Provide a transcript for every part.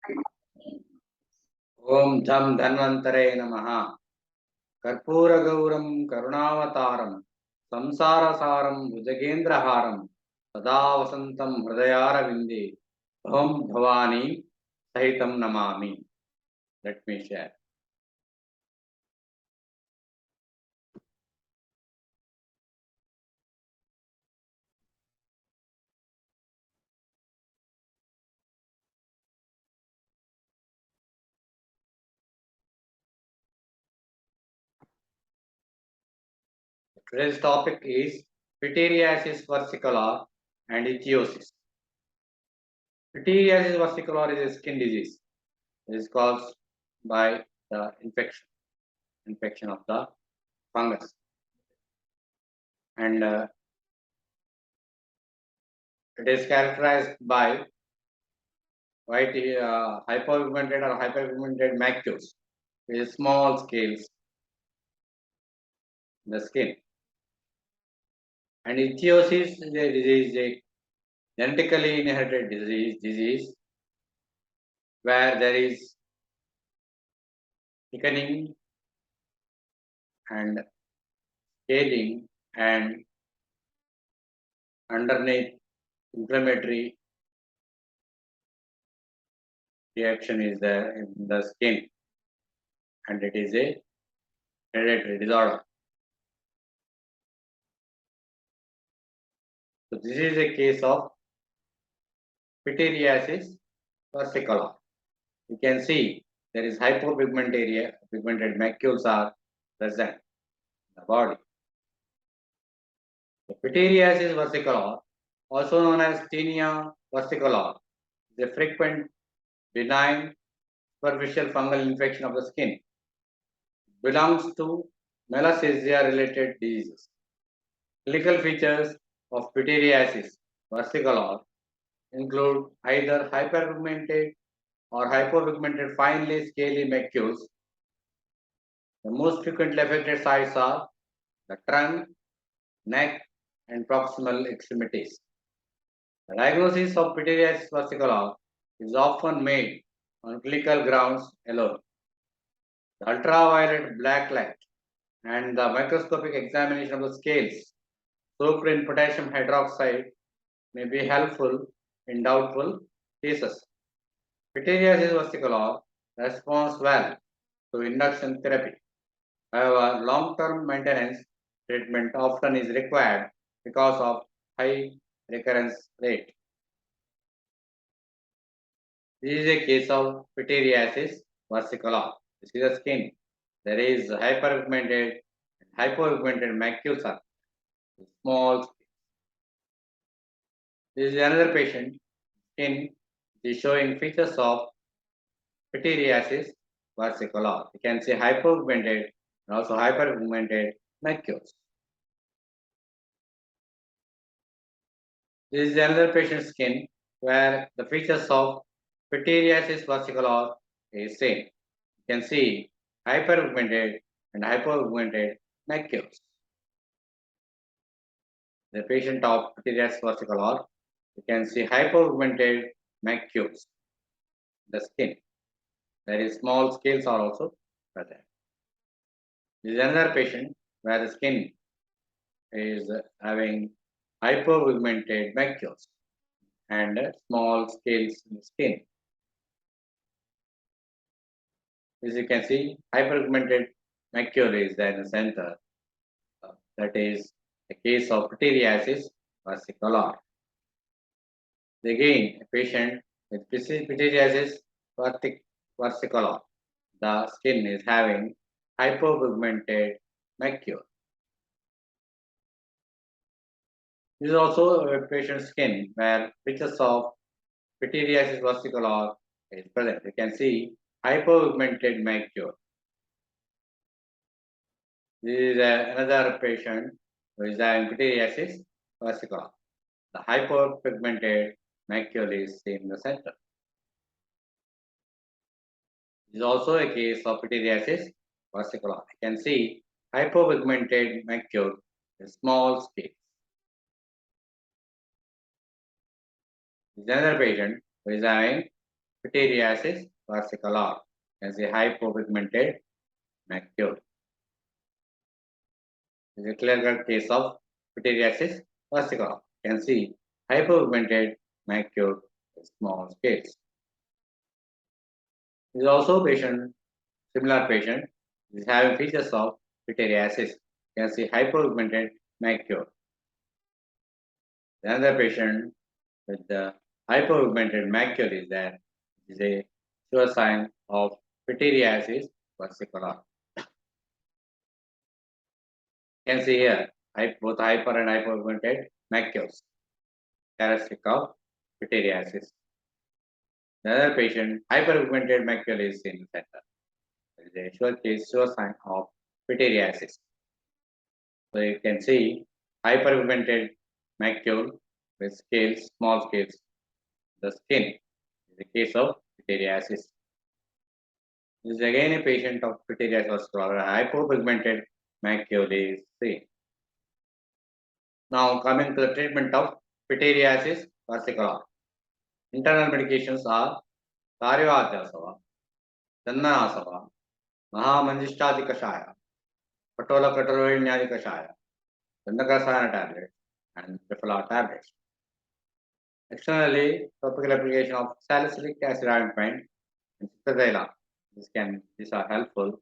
ओम धम धन्वंतरे नमः। कर्पूरगौरम करुणावतारम संसारसारम भुजगेन्द्रहारम सदा वसंतं हृदयारविंदे भवं भवानी सहितं Namami. Let me share. Today's topic is Pityriasis versicolor and ichthyosis. Pityriasis versicolor is a skin disease. It is caused by the infection of the fungus, and it is characterized by white hypopigmented or hyperpigmented macules with small scales in the skin. And ichthyosis is a disease, a genetically inherited disease where there is thickening and scaling and underneath inflammatory reaction is there in the skin, and it is a hereditary disorder. So this is a case of Pityriasis versicolor. You can see there is hypopigmented macules are present in the body. The Pityriasis versicolor, also known as Tinea versicolor, is a frequent benign superficial fungal infection of the skin. It belongs to Malassezia-related diseases. Clinical features of Pityriasis versicolor include either hyperpigmented or hypopigmented finely scaly macules. The most frequently affected sites are the trunk, neck, and proximal extremities. The diagnosis of Pityriasis versicolor is often made on clinical grounds alone. The ultraviolet black light and the microscopic examination of the scales soaked in potassium hydroxide may be helpful in doubtful cases. Pityriasis versicolor responds well to induction therapy. However, long-term maintenance treatment often is required because of high recurrence rate. This is a case of Pityriasis versicolor. This is the skin. There is hyperpigmented and hypopigmented macules are small. This is another patient. Skin is showing features of Pityriasis versicolor. You can see hypopigmented and also hyperpigmented macules. This is another patient's skin where the features of Pityriasis versicolor is same. You can see hyperpigmented and hypopigmented macules. The patient of Pityriasis versicolor, you can see hypopigmented macules in the skin. There is small scales are also present. This is another patient where the skin is having hypopigmented macules and small scales in the skin. As you can see, hyperpigmented macule is there in the center. That is the case of Pityriasis versicolor. Again, a patient with Pityriasis versicolor, the skin is having hypopigmented macule. This is also a patient's skin where features of Pityriasis versicolor is present. You can see hypopigmented macule. This is another patient who is having Pityriasis versicolor. The hypopigmented macule is in the center. This is also a case of Pityriasis versicolor. You can see hypopigmented macule with small scales. This is another patient who is having Pityriasis versicolor. As a hypopigmented macule. This is a clear-cut case of pityriasis versicolor. You can see hypopigmented macule with small scales. This is also a patient, similar patient, is having features of pityriasis. You can see hypopigmented macule. Another patient with the hypopigmented macule is there. It is a sure sign of pityriasis versicolor. You can see here both hyper and hypopigmented macules, characteristic of pityriasis. Another patient, hyperpigmented macule is in the center. There is a sure sign of pityriasis. So you can see hyperpigmented macule with scales, small scales, the skin is the case of pityriasis. This is again a patient of pityriasis or hypopigmented macule is seen. Now coming to the treatment of pityriasis versicolor. Internal medications are Karyadyasava, Chandanasava, Mahamanjishtadi Kashaya, Patola Katoroinyadi Kashaya, Chandakasana tablets, and Trifala tablets. Externally, topical application of salicylic acid ointment and citrazela. These are helpful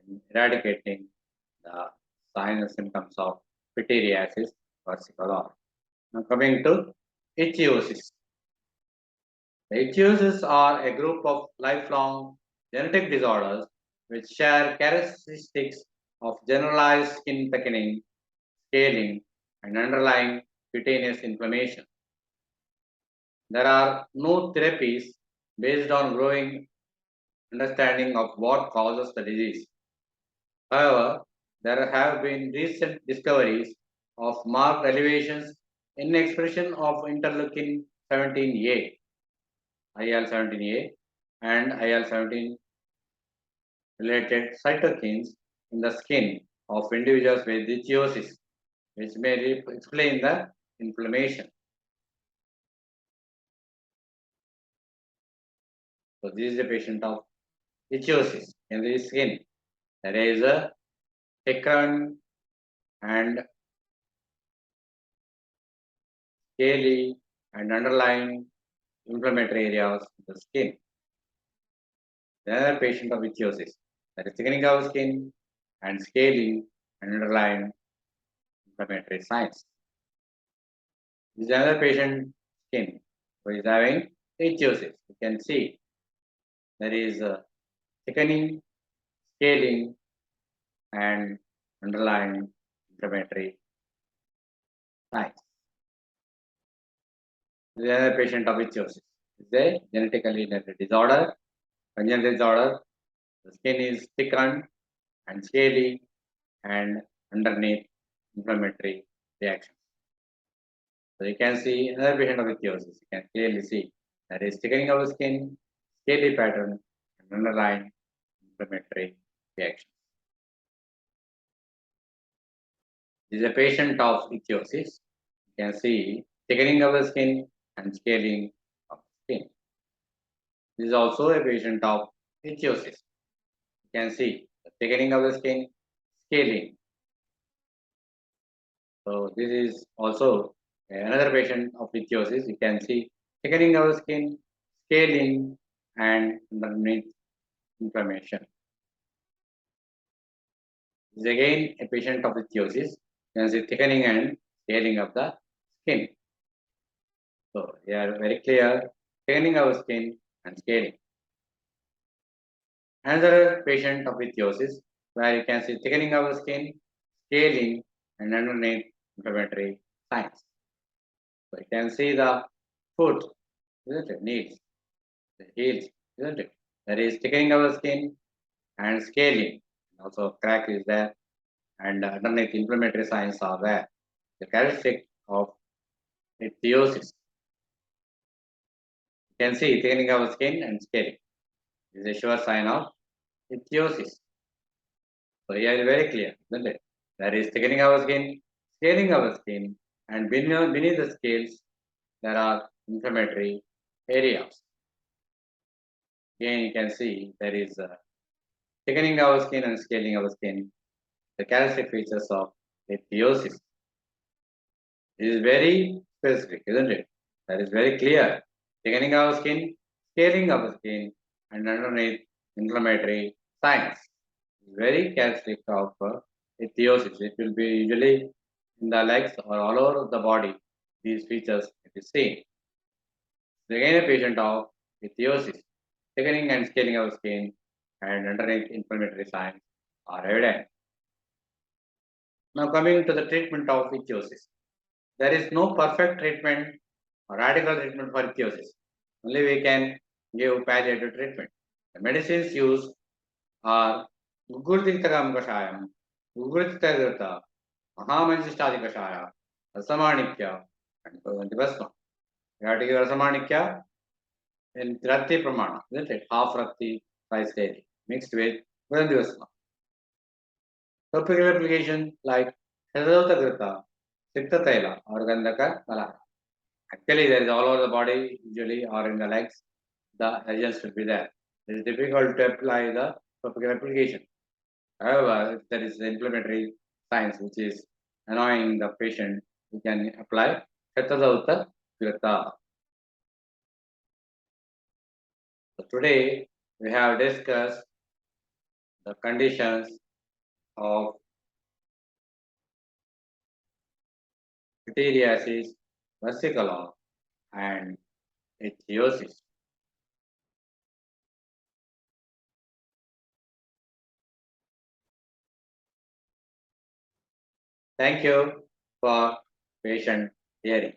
in eradicating the signs and symptoms of pityriasis versicolor. Now coming to ichthyosis. The ichthyosis are a group of lifelong genetic disorders which share characteristics of generalized skin thickening, scaling, and underlying cutaneous inflammation. There are no therapies based on growing understanding of what causes the disease. However, there have been recent discoveries of marked elevations in expression of interleukin 17A, IL-17A, and IL-17 related cytokines in the skin of individuals with ichthyosis, which may explain the inflammation. So this is a patient of ichthyosis in the skin. There is a thickened and scaly and underlying inflammatory areas of the skin. Another patient of ichthyosis. There is thickening of skin and scaling and underlying inflammatory signs. This is another patient skin who is having ichthyosis. You can see there is a thickening, scaling, and underlying inflammatory signs. This is another patient of ichthyosis. It's a genetically inherited disorder. Congenital disorder. The skin is thickened and scaly and underneath inflammatory reactions. So you can see another patient of ichthyosis. You can clearly see there is thickening of the skin, scaly pattern, and underlying inflammatory reactions. This is a patient of ichthyosis. You can see thickening of the skin and scaling of the skin. This is also a patient of ichthyosis. You can see the thickening of the skin, scaling. So this is also another patient of ichthyosis. You can see thickening of the skin, scaling, and underneath inflammation. This is again a patient of ichthyosis. You can see thickening and scaling of the skin. So they are very clear, thickening of skin and scaling. Another patient of ichthyosis, where you can see thickening of the skin, scaling, and underneath inflammatory signs. So you can see the foot, isn't it? Knees, the heels, isn't it? There is thickening of the skin and scaling. Also, crack is there, and underneath inflammatory signs are there. The characteristic of ichthyosis. You can see thickening of the skin and scaling. This is a sure sign of ichthyosis. So here is very clear, isn't it? There is thickening of the skin, scaling of the skin, and beneath the scales, there are inflammatory areas. Again, you can see there is thickening our skin and scaling our skin, the characteristic features of ichthyosis. It is very specific, isn't it? That is very clear. Thickening our skin, scaling our skin, and underneath inflammatory signs. Very characteristic of ichthyosis. It will be usually in the legs or all over the body. These features it is seen. Again, a patient of ichthyosis, thickening and scaling of skin, and underneath inflammatory signs are evident. Now, coming to the treatment of ichthyosis, there is no perfect treatment or radical treatment for ichthyosis. Only we can give palliative treatment. The medicines used are Gugurtiktakam Kashayam, Gugurtiktagrata, Mahamanjistadi Kashaya, Rasamanikya, and Bhasma. We have to give Rasamanikya in Rati Pramana, isn't it? Half Rati twice daily, mixed with Bhasma. Topical application like Hridota Sitta Taila, or Gandhaka Malaha. Actually, there is all over the body, usually, or in the legs, the agents will be there. It is difficult to apply the topical application. However, if there is inflammatory signs which is annoying the patient, we can apply Shetadauta Grata. So today we have discussed the conditions of pityriasis versicolor and ichthyosis. Thank you for patient hearing.